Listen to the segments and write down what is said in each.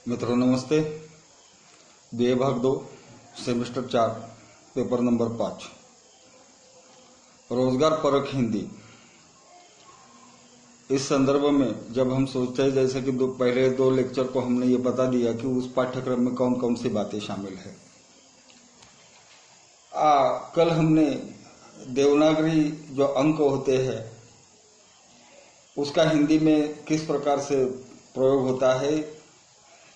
मित्रों नमस्ते। बीए भाग 2 सेमेस्टर 4 पेपर नंबर 5 रोजगार परक हिंदी। इस संदर्भ में जब हम सोचते हैं, जैसे कि पहले दो लेक्चर को हमने ये बता दिया कि उस पाठ्यक्रम में कौन कौन सी बातें शामिल है। कल हमने देवनागरी जो अंक होते हैं उसका हिंदी में किस प्रकार से प्रयोग होता है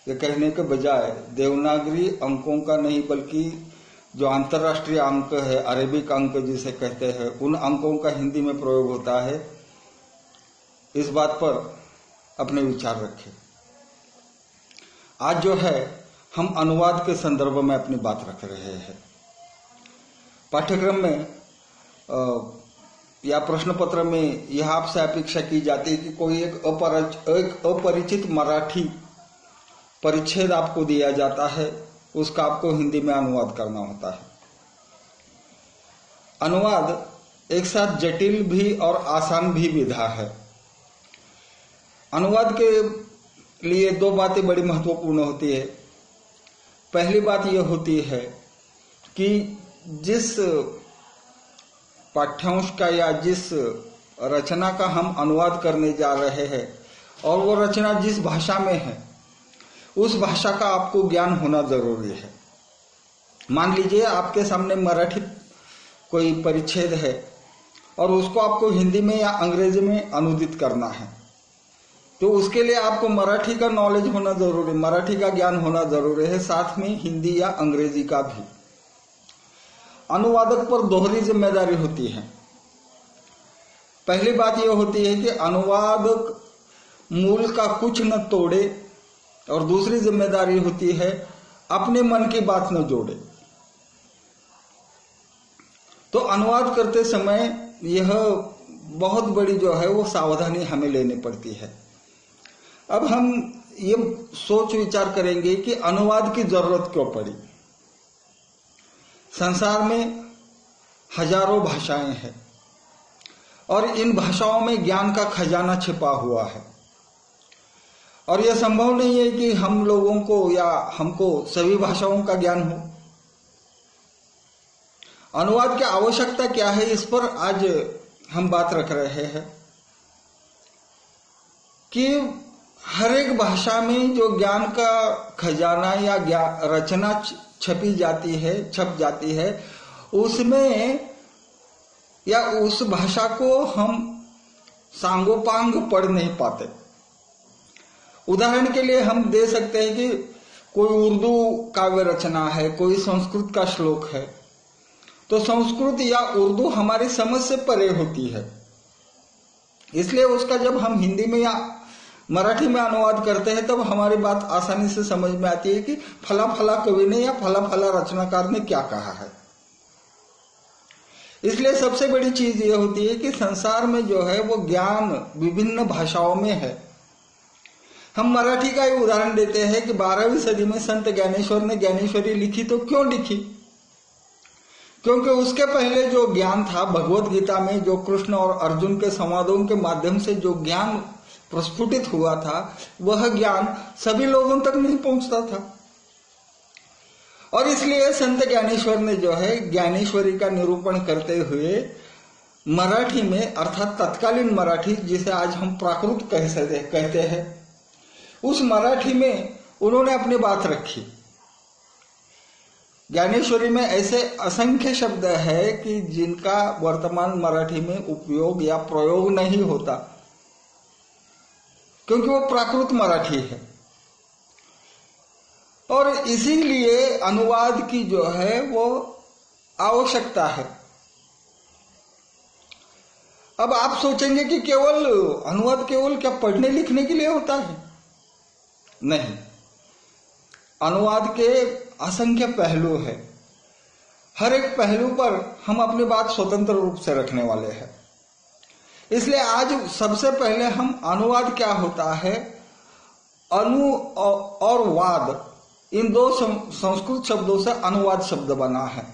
ये कहने के बजाय देवनागरी अंकों का नहीं बल्कि जो अंतर्राष्ट्रीय अंक है, अरेबिक अंक जिसे कहते हैं, उन अंकों का हिंदी में प्रयोग होता है, इस बात पर अपने विचार रखें। आज जो है हम अनुवाद के संदर्भ में अपनी बात रख रहे हैं। पाठ्यक्रम में या प्रश्न पत्र में यह आपसे अपेक्षा की जाती है कि कोई एक अपरिचित मराठी परिच्छेद आपको दिया जाता है, उसका आपको हिंदी में अनुवाद करना होता है। अनुवाद एक साथ जटिल भी और आसान भी विधा है। अनुवाद के लिए दो बातें बड़ी महत्वपूर्ण होती है। पहली बात यह होती है कि जिस पाठ्यांश का या जिस रचना का हम अनुवाद करने जा रहे हैं और वो रचना जिस भाषा में है उस भाषा का आपको ज्ञान होना जरूरी है। मान लीजिए आपके सामने मराठी कोई परिच्छेद है और उसको आपको हिंदी में या अंग्रेजी में अनुदित करना है, तो उसके लिए आपको मराठी का नॉलेज होना जरूरी, मराठी का ज्ञान होना जरूरी है, साथ में हिंदी या अंग्रेजी का भी। अनुवादक पर दोहरी जिम्मेदारी होती है। पहली बात यह होती है कि अनुवादक मूल का कुछ न तोड़े, और दूसरी जिम्मेदारी होती है अपने मन की बात न जोड़े। तो अनुवाद करते समय यह बहुत बड़ी जो है वो सावधानी हमें लेनी पड़ती है। अब हम ये सोच विचार करेंगे कि अनुवाद की जरूरत क्यों पड़ी। संसार में हजारों भाषाएं हैं और इन भाषाओं में ज्ञान का खजाना छिपा हुआ है, और यह संभव नहीं है कि हम लोगों को या हमको सभी भाषाओं का ज्ञान हो। अनुवाद की आवश्यकता क्या है, इस पर आज हम बात रख रहे हैं कि हर एक भाषा में जो ज्ञान का खजाना या रचना छप जाती है, उसमें या उस भाषा को हम सांगोपांग पढ़ नहीं पाते। उदाहरण के लिए हम दे सकते हैं कि कोई उर्दू काव्य रचना है, कोई संस्कृत का श्लोक है, तो संस्कृत या उर्दू हमारी समझ से परे होती है, इसलिए उसका जब हम हिंदी में या मराठी में अनुवाद करते हैं तब हमारी बात आसानी से समझ में आती है कि फला फला कवि ने या फला फला रचनाकार ने क्या कहा है। इसलिए सबसे बड़ी चीज ये होती है कि संसार में जो है वो ज्ञान विभिन्न भाषाओं में है। हम मराठी का ही उदाहरण देते हैं कि 12वीं सदी में संत ज्ञानेश्वर ने ज्ञानेश्वरी लिखी, तो क्यों लिखी? क्योंकि उसके पहले जो ज्ञान था भगवत गीता में, जो कृष्ण और अर्जुन के संवादों के माध्यम से जो ज्ञान प्रस्फुटित हुआ था, वह ज्ञान सभी लोगों तक नहीं पहुंचता था, और इसलिए संत ज्ञानेश्वर ने जो है ज्ञानेश्वरी का निरूपण करते हुए मराठी में, अर्थात तत्कालीन मराठी जिसे आज हम प्राकृत कहते हैं, उस मराठी में उन्होंने अपनी बात रखी। ज्ञानेश्वरी में ऐसे असंख्य शब्द है कि जिनका वर्तमान मराठी में उपयोग या प्रयोग नहीं होता, क्योंकि वो प्राकृत मराठी है। और इसीलिए अनुवाद की जो है वो आवश्यकता है। अब आप सोचेंगे कि केवल अनुवाद केवल क्या पढ़ने लिखने के लिए होता है? नहीं, अनुवाद के असंख्य पहलू है। हर एक पहलू पर हम अपनी बात स्वतंत्र रूप से रखने वाले हैं। इसलिए आज सबसे पहले हम अनुवाद क्या होता है, अनु और वाद, इन दो संस्कृत शब्दों से अनुवाद शब्द बना है।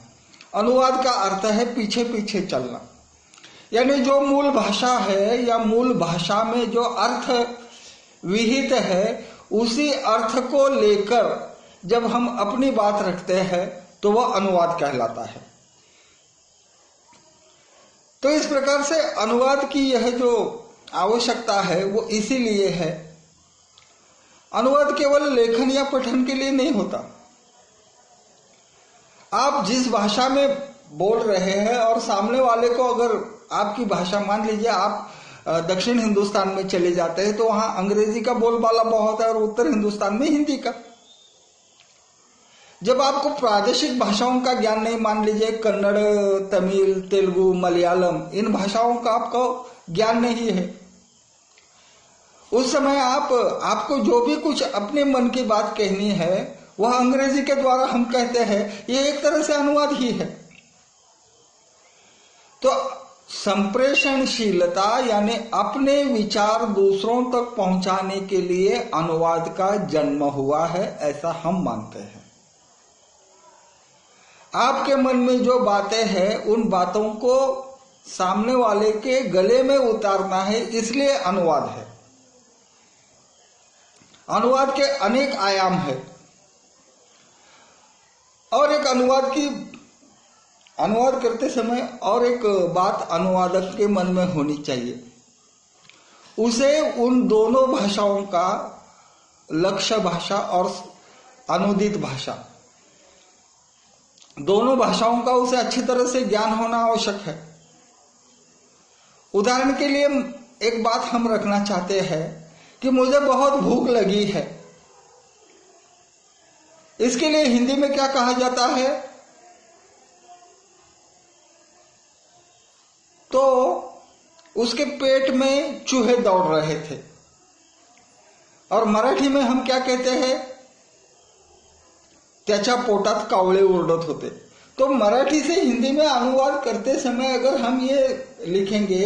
अनुवाद का अर्थ है पीछे पीछे चलना, यानी जो मूल भाषा है या मूल भाषा में जो अर्थ विहित है उसी अर्थ को लेकर जब हम अपनी बात रखते हैं तो वह अनुवाद कहलाता है। तो इस प्रकार से अनुवाद की यह जो आवश्यकता है वो इसीलिए है। अनुवाद केवल लेखन या पठन के लिए नहीं होता। आप जिस भाषा में बोल रहे हैं और सामने वाले को अगर आपकी भाषा, मान लीजिए आप दक्षिण हिंदुस्तान में चले जाते हैं तो वहां अंग्रेजी का बोलबाला बहुत है और उत्तर हिंदुस्तान में हिंदी का। जब आपको प्रादेशिक भाषाओं का ज्ञान नहीं, मान लीजिए कन्नड़, तमिल, तेलुगु, मलयालम, इन भाषाओं का आपको ज्ञान नहीं है, उस समय आपको जो भी कुछ अपने मन की बात कहनी है वह अंग्रेजी के द्वारा हम कहते हैं, ये एक तरह से अनुवाद ही है। तो संप्रेषणशीलता यानी अपने विचार दूसरों तक पहुंचाने के लिए अनुवाद का जन्म हुआ है, ऐसा हम मानते हैं। आपके मन में जो बातें हैं उन बातों को सामने वाले के गले में उतारना है, इसलिए अनुवाद है। अनुवाद के अनेक आयाम है और एक अनुवाद करते समय और एक बात अनुवादक के मन में होनी चाहिए, उसे उन दोनों भाषाओं का, लक्ष्य भाषा और अनुदित भाषा, दोनों भाषाओं का उसे अच्छी तरह से ज्ञान होना आवश्यक है। उदाहरण के लिए एक बात हम रखना चाहते हैं कि मुझे बहुत भूख लगी है, इसके लिए हिंदी में क्या कहा जाता है? तो उसके पेट में चूहे दौड़ रहे थे, और मराठी में हम क्या कहते हैं? त्याच्या पोटात कावळे ओरडत होते। तो मराठी से हिंदी में अनुवाद करते समय अगर हम ये लिखेंगे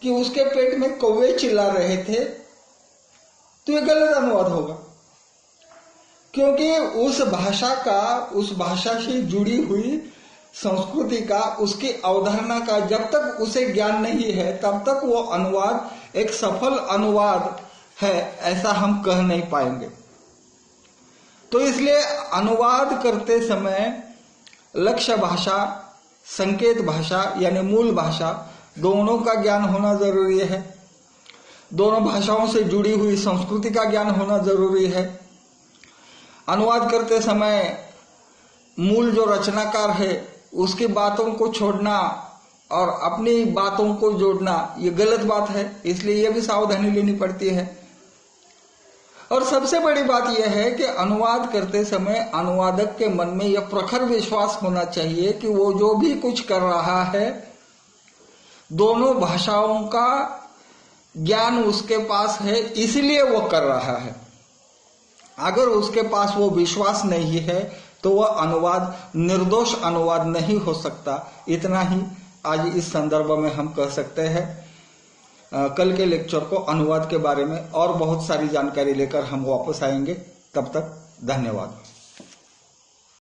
कि उसके पेट में कौवे चिल्ला रहे थे, तो ये गलत अनुवाद होगा, क्योंकि उस भाषा से जुड़ी हुई संस्कृति का, उसकी अवधारणा का जब तक उसे ज्ञान नहीं है तब तक वो अनुवाद एक सफल अनुवाद है ऐसा हम कह नहीं पाएंगे। तो इसलिए अनुवाद करते समय लक्ष्य भाषा, संकेत भाषा यानी मूल भाषा, दोनों का ज्ञान होना जरूरी है। दोनों भाषाओं से जुड़ी हुई संस्कृति का ज्ञान होना जरूरी है। अनुवाद करते समय मूल जो रचनाकार है उसकी बातों को छोड़ना और अपनी बातों को जोड़ना ये गलत बात है, इसलिए ये भी सावधानी लेनी पड़ती है। और सबसे बड़ी बात यह है कि अनुवाद करते समय अनुवादक के मन में यह प्रखर विश्वास होना चाहिए कि वो जो भी कुछ कर रहा है दोनों भाषाओं का ज्ञान उसके पास है, इसलिए वो कर रहा है। अगर उसके पास वो विश्वास नहीं है तो वह अनुवाद निर्दोष अनुवाद नहीं हो सकता। इतना ही आज इस संदर्भ में हम कह सकते हैं। कल के लेक्चर को अनुवाद के बारे में और बहुत सारी जानकारी लेकर हम वापस आएंगे। तब तक धन्यवाद।